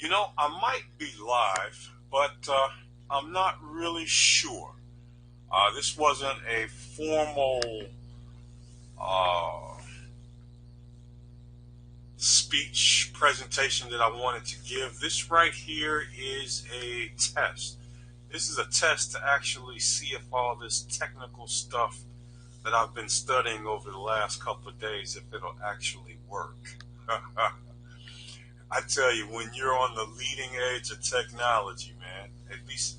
I might be live, but I'm not really sure. This wasn't a formal uh, speech presentation that I wanted to give. This right here is a test. This is a test to actually see if all this technical stuff that I've been studying over the last couple of days, if it'll actually work. I tell you, when you're on the leading edge of technology, man, at least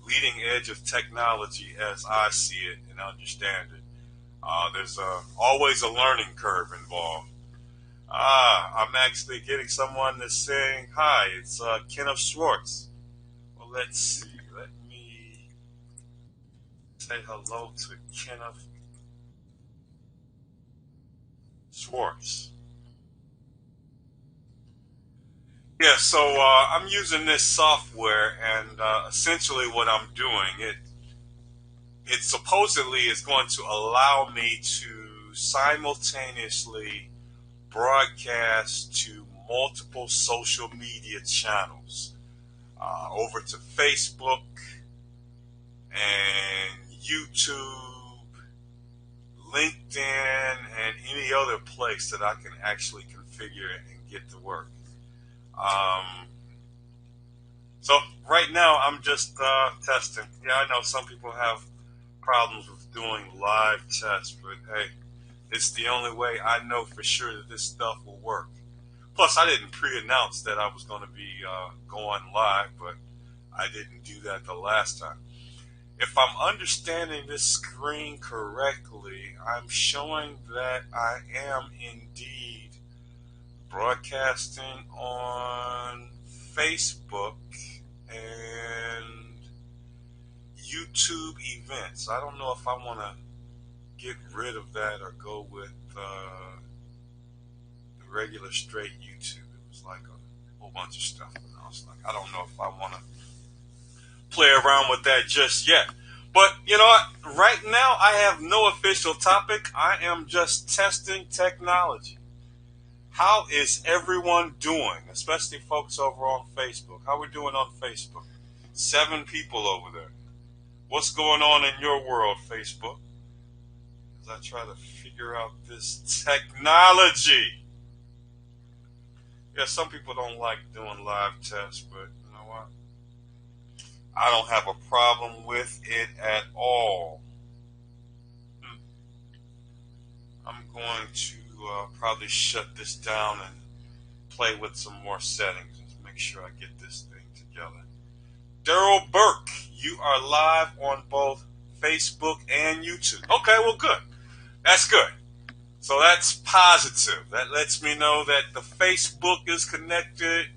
leading edge of technology as I see it and understand it, there's always a learning curve involved. I'm actually getting someone that's saying, hi, it's Kenneth Schwartz. Well, let's see. Let me say hello to Kenneth Schwartz. Yeah, so I'm using this software, and essentially what I'm doing, it supposedly is going to allow me to simultaneously broadcast to multiple social media channels, over to Facebook and YouTube, LinkedIn, and any other place that I can actually configure and get to work. So right now I'm just testing. Yeah, I know some people have problems with doing live tests, but hey, it's the only way I know for sure that this stuff will work. Plus, I didn't pre-announce that I was going to be going live, but I didn't do that the last time. If I'm understanding this screen correctly, I'm showing that I am indeed broadcasting on Facebook and YouTube events. I don't know if I want to get rid of that or go with the regular straight YouTube. It was like a whole bunch of stuff, and I was like, I don't know if I want to play around with that just yet. But you know what? Right now, I have no official topic. I am just testing technology. How is everyone doing, especially folks over on Facebook? How we doing on Facebook? 7 people over there. What's going on in your world, Facebook? As I try to figure out this technology. Yeah, some people don't like doing live tests, but you know what? I don't have a problem with it at all. I'm going to probably shut this down and play with some more settings and make sure I get this thing together. Daryl Burke, you are live on both Facebook and YouTube. Okay, well, good. That's good. So that's positive. That lets me know that the Facebook is connected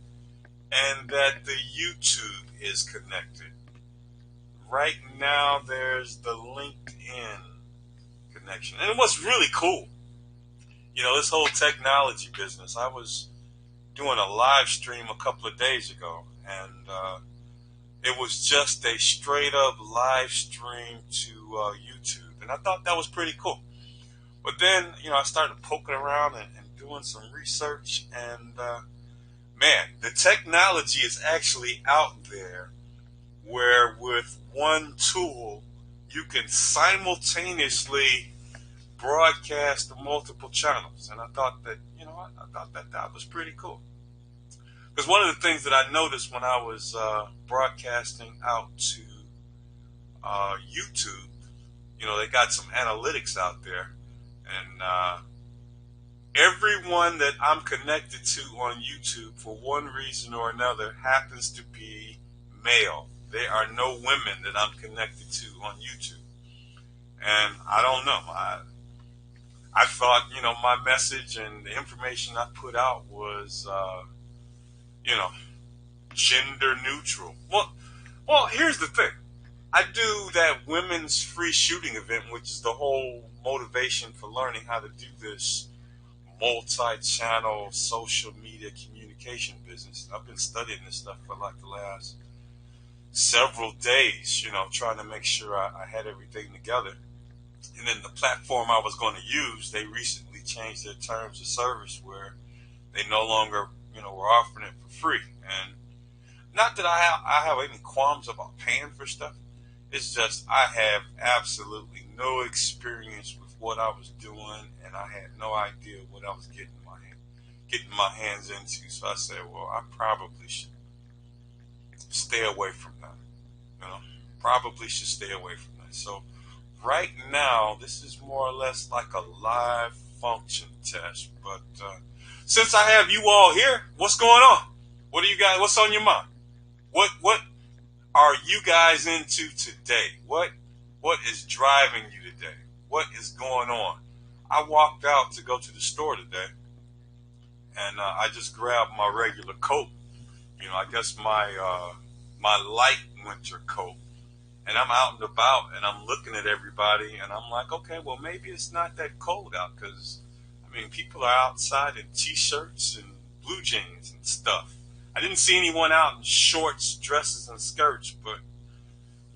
and that the YouTube is connected. Right now, there's the LinkedIn connection. And what's really cool, this whole technology business, I was doing a live stream a couple of days ago, and it was just a straight up live stream to YouTube. And I thought that was pretty cool. But then, I started poking around and doing some research, and man, the technology is actually out there where with one tool you can simultaneously broadcast to multiple channels. And I thought that, that was pretty cool. Because one of the things that I noticed when I was broadcasting out to YouTube, they got some analytics out there. And everyone that I'm connected to on YouTube, for one reason or another, happens to be male. There are no women that I'm connected to on YouTube. And I don't know. I thought, my message and the information I put out was, gender neutral. Well, here's the thing. I do that women's free shooting event, which is the whole motivation for learning how to do this multi-channel social media communication business. I've been studying this stuff for like the last several days, trying to make sure I had everything together. And then the platform I was going to use, they recently changed their terms of service where they no longer, were offering it for free. And Not that I have any qualms about paying for stuff. It's just I have absolutely no experience with what I was doing, and I had no idea what I was getting my hands into. So I said, well, I probably should stay away from that. You know, probably should stay away from that. So right now, this is more or less like a live function test. But since I have you all here, what's going on? What do you guys? What's on your mind? What are you guys into today? What is driving you today? What is going on? I walked out to go to the store today, and I just grabbed my regular coat. You know, I guess my light winter coat, and I'm out and about, and I'm looking at everybody, and I'm like, okay, well, maybe it's not that cold out, because I mean, people are outside in t-shirts and blue jeans and stuff. I didn't see anyone out in shorts, dresses, and skirts, but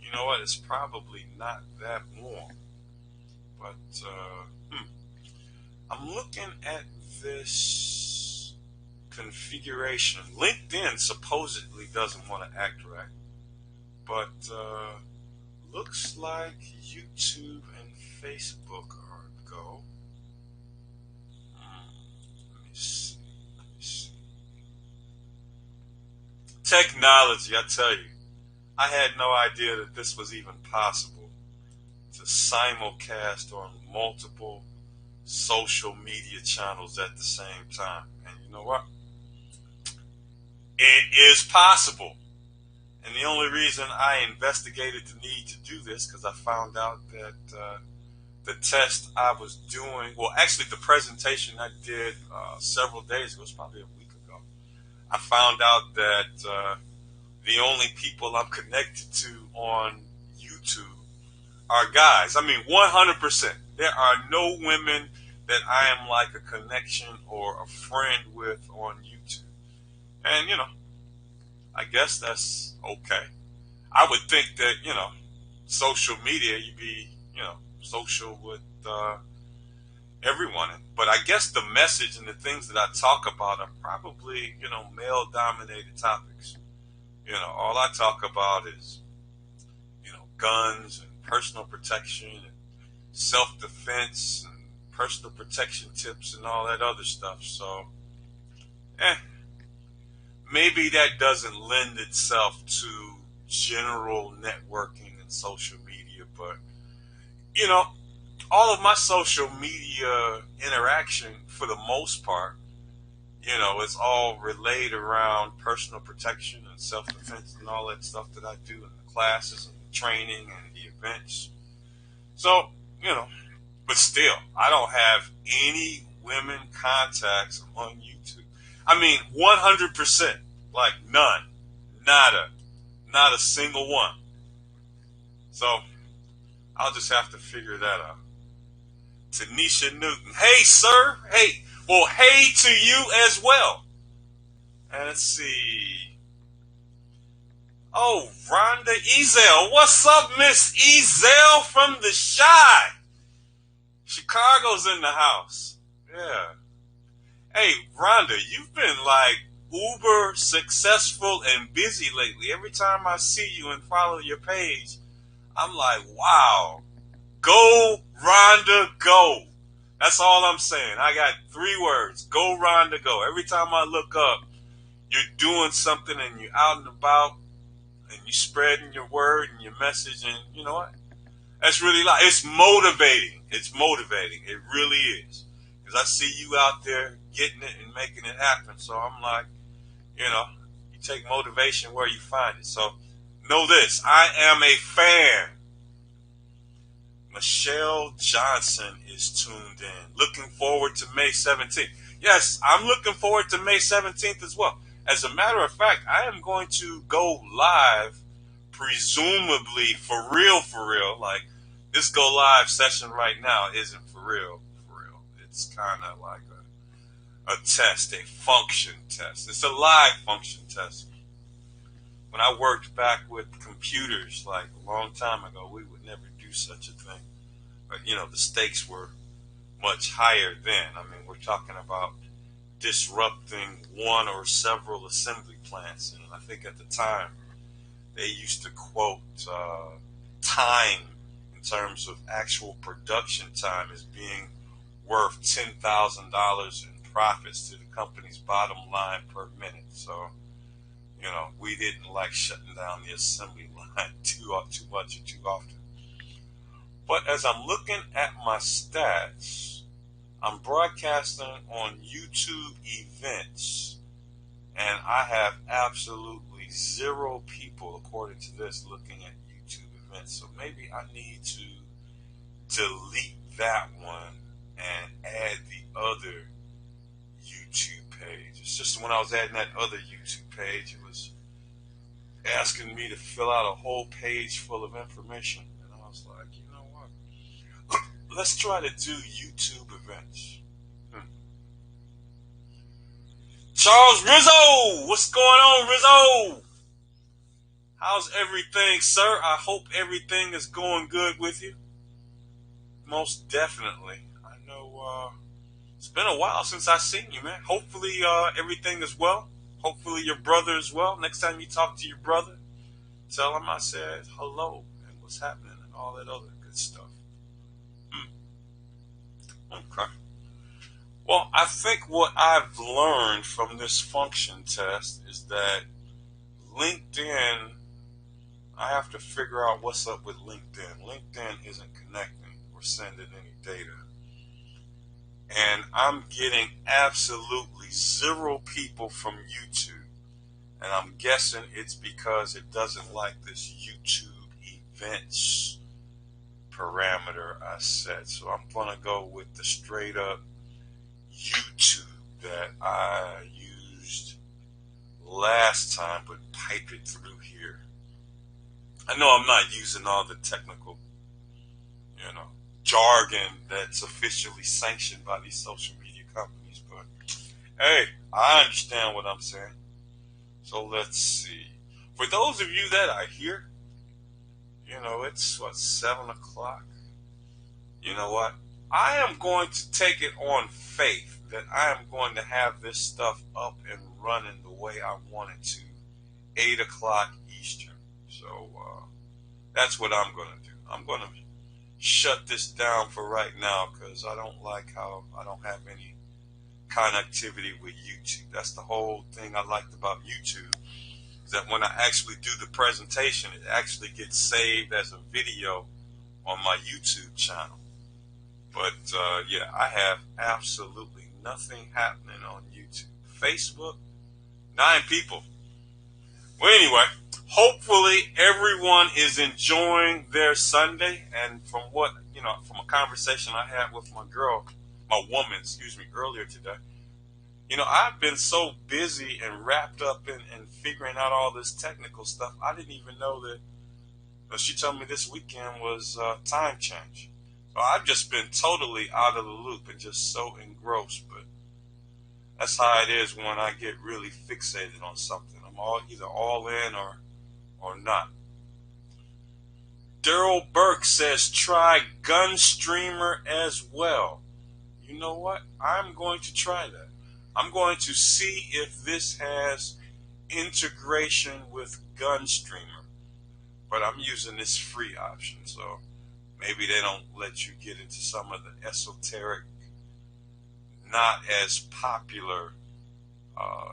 you know what? It's probably not that warm. But I'm looking at this configuration. LinkedIn supposedly doesn't want to act right, but looks like YouTube and Facebook are a go. Let me see. Technology, I tell you. I had no idea that this was even possible to simulcast on multiple social media channels at the same time. And you know what? It is possible. And the only reason I investigated the need to do this, because I found out that the test I was doing, well, actually the presentation I did several days ago, it was probably a week ago, I found out that the only people I'm connected to on YouTube are guys. I mean, 100%. There are no women that I am like a connection or a friend with on YouTube. And, you know, I guess that's okay. I would think that, you know, social media, you'd be, you know, social with everyone. But I guess the message and the things that I talk about are probably, you know, male-dominated topics. You know, all I talk about is, you know, guns and personal protection and self-defense and personal protection tips and all that other stuff. So, maybe that doesn't lend itself to general networking and social media. But, you know, all of my social media interaction, for the most part, you know, it's all relayed around personal protection and self-defense and all that stuff that I do in the classes and the training and the events. So, you know, but still, I don't have any women contacts on YouTube. I mean, 100%, like none, nada, not a single one. So I'll just have to figure that out. Tanisha Newton, hey, sir, hey. Well, hey to you as well. And let's see. Oh, Rhonda Ezel. What's up, Miss Ezel from the Shy? Chicago's in the house. Yeah. Hey, Rhonda, you've been like uber successful and busy lately. Every time I see you and follow your page, I'm like, wow. Go, Rhonda, go. That's all I'm saying. I got 3 words. Go, Rhonda, go. Every time I look up, you're doing something and you're out and about and you're spreading your word and your message. And you know what? That's really it's motivating. It's motivating. It really is. Because I see you out there getting it and making it happen. So I'm like, you know, you take motivation where you find it. So know this. I am a fan. Michelle Johnson is tuned in. Looking forward to May 17th. Yes, I'm looking forward to May 17th as well. As a matter of fact, I am going to go live, presumably for real, like this go live session right now isn't for real. It's kind of like a test, a function test. It's a live function test. When I worked back with computers like a long time ago, we would never do such a thing. But, you know, the stakes were much higher then. I mean, we're talking about disrupting one or several assembly plants. And I think at the time they used to quote time in terms of actual production time as being worth $10,000 in profits to the company's bottom line per minute. So, we didn't like shutting down the assembly line too much or too often. But as I'm looking at my stats, I'm broadcasting on YouTube events, and I have absolutely 0 people, according to this, looking at YouTube events. So maybe I need to delete that one and add the other YouTube page. It's just when I was adding that other YouTube page, it was asking me to fill out a whole page full of information. And I was like, you know what? Let's try to do YouTube events. Charles Rizzo! What's going on, Rizzo? How's everything, sir? I hope everything is going good with you. Most definitely. I know it's been a while since I've seen you, man. Hopefully everything is well. Hopefully your brother is well. Next time you talk to your brother, tell him I said hello and what's happening and all that other good stuff. Okay. Well, I think what I've learned from this function test is that LinkedIn, I have to figure out what's up with LinkedIn. LinkedIn isn't connecting or sending any data. And I'm getting absolutely 0 people from YouTube. And I'm guessing it's because it doesn't like this YouTube events parameter I set. So I'm going to go with the straight up YouTube that I used last time, but pipe it through here. I know I'm not using all the technical, jargon that's officially sanctioned by these social media companies, but hey, I understand what I'm saying. So let's see. For those of you that are here, it's 7 o'clock. You know what? I am going to take it on faith that I am going to have this stuff up and running the way I want it to, 8 o'clock Eastern. So that's what I'm going to do. I'm going to shut this down for right now because I don't like how I don't have any connectivity with YouTube. That's the whole thing I liked about YouTube, is that when I actually do the presentation, it actually gets saved as a video on my YouTube channel. But yeah, I have absolutely nothing happening on YouTube. Facebook, 9 people. Well, anyway, hopefully everyone is enjoying their Sunday. And from what, from a conversation I had with my woman, earlier today, I've been so busy and wrapped up in figuring out all this technical stuff. I didn't even know that she told me this weekend was time change. So I've just been totally out of the loop and just so engrossed. But that's how it is when I get really fixated on something. I'm either all in or not. Daryl Burke says try Gunstreamer as well. You know what? I'm going to try that. I'm going to see if this has integration with Gunstreamer. But I'm using this free option, so maybe they don't let you get into some of the esoteric, not as popular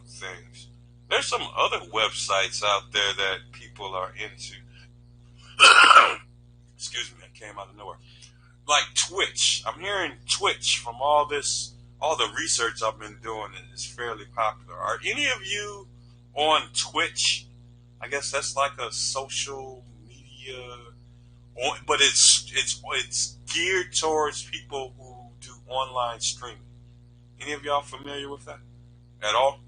things. There's some other websites out there that people are into. Excuse me, I came out of nowhere. Like Twitch. I'm hearing Twitch from all the research I've been doing, and it's fairly popular. Are any of you on Twitch? I guess that's like a social media, but it's geared towards people who do online streaming. Any of y'all familiar with that at all?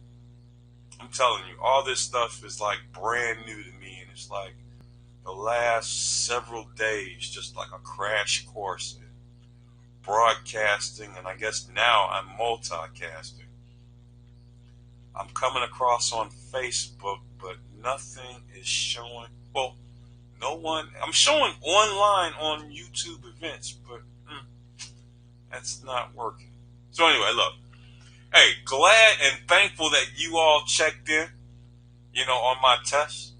I'm telling you, all this stuff is like brand new to me, and it's like the last several days, just like a crash course in broadcasting, and I guess now I'm multicasting. I'm coming across on Facebook, but nothing is showing. Well, no one. I'm showing online on YouTube events, but that's not working. So anyway, look, Hey, glad and thankful that you all checked in, on my test.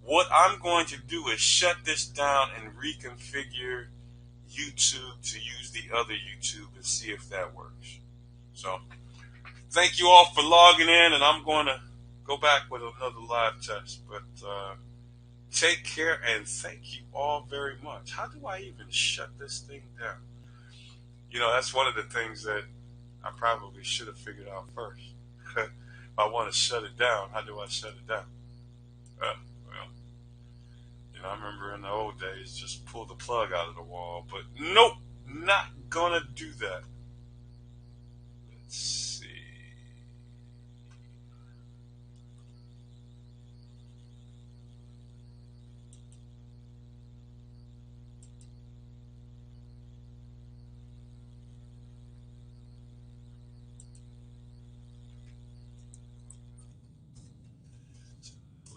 What I'm going to do is shut this down and reconfigure YouTube to use the other YouTube and see if that works. So, thank you all for logging in, and I'm going to go back with another live test. But take care, and thank you all very much. How do I even shut this thing down? That's one of the things that I probably should have figured out first. If I want to shut it down, how do I shut it down? Well, I remember in the old days, just pull the plug out of the wall, but nope, not gonna do that. Let's see.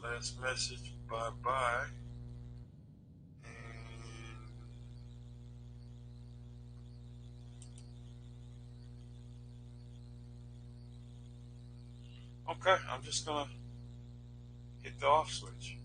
Last message, bye-bye. And okay, I'm just gonna hit the off switch.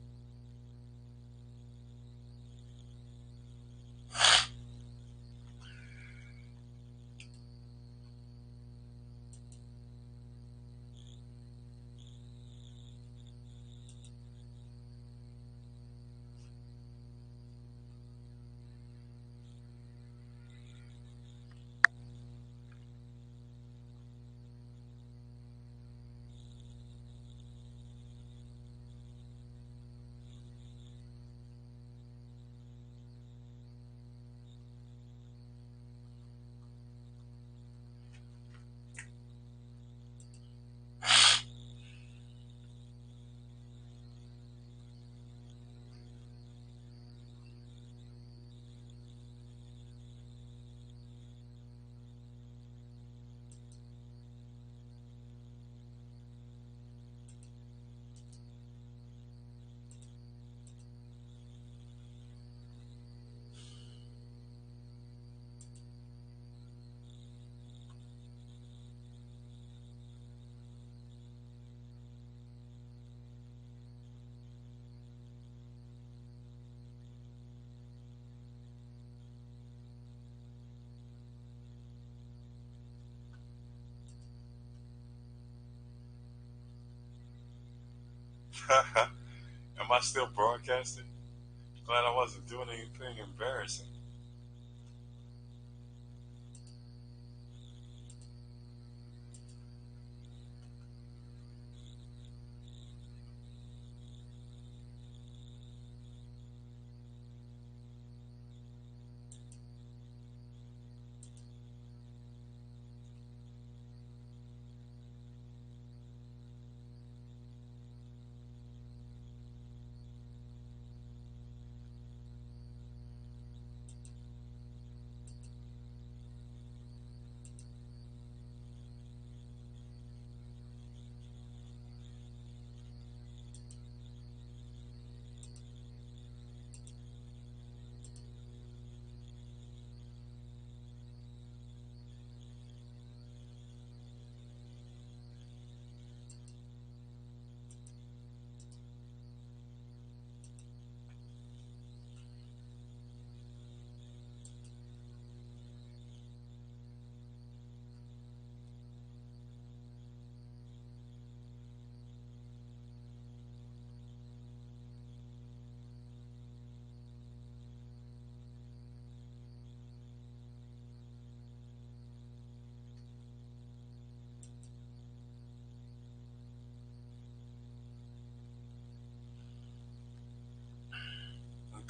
Am I still broadcasting? Glad I wasn't doing anything embarrassing.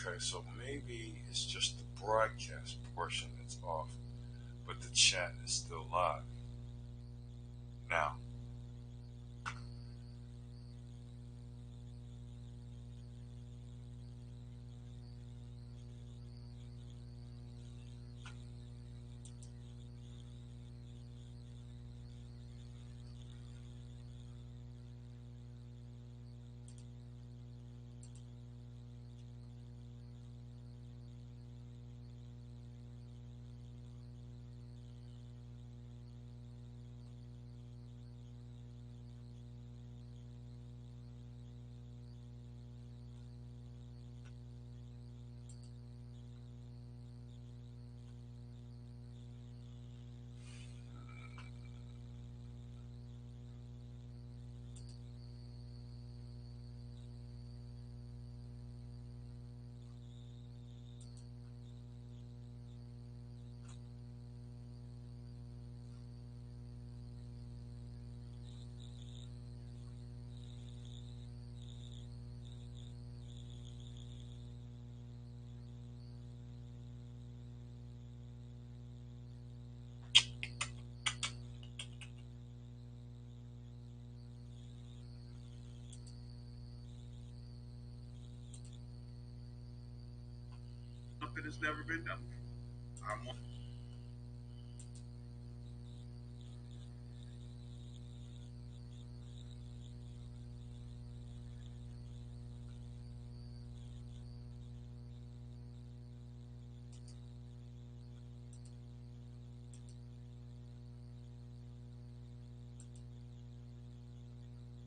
Okay, so maybe it's just the broadcast portion that's off, but the chat is still live. Now, something that's never been done before.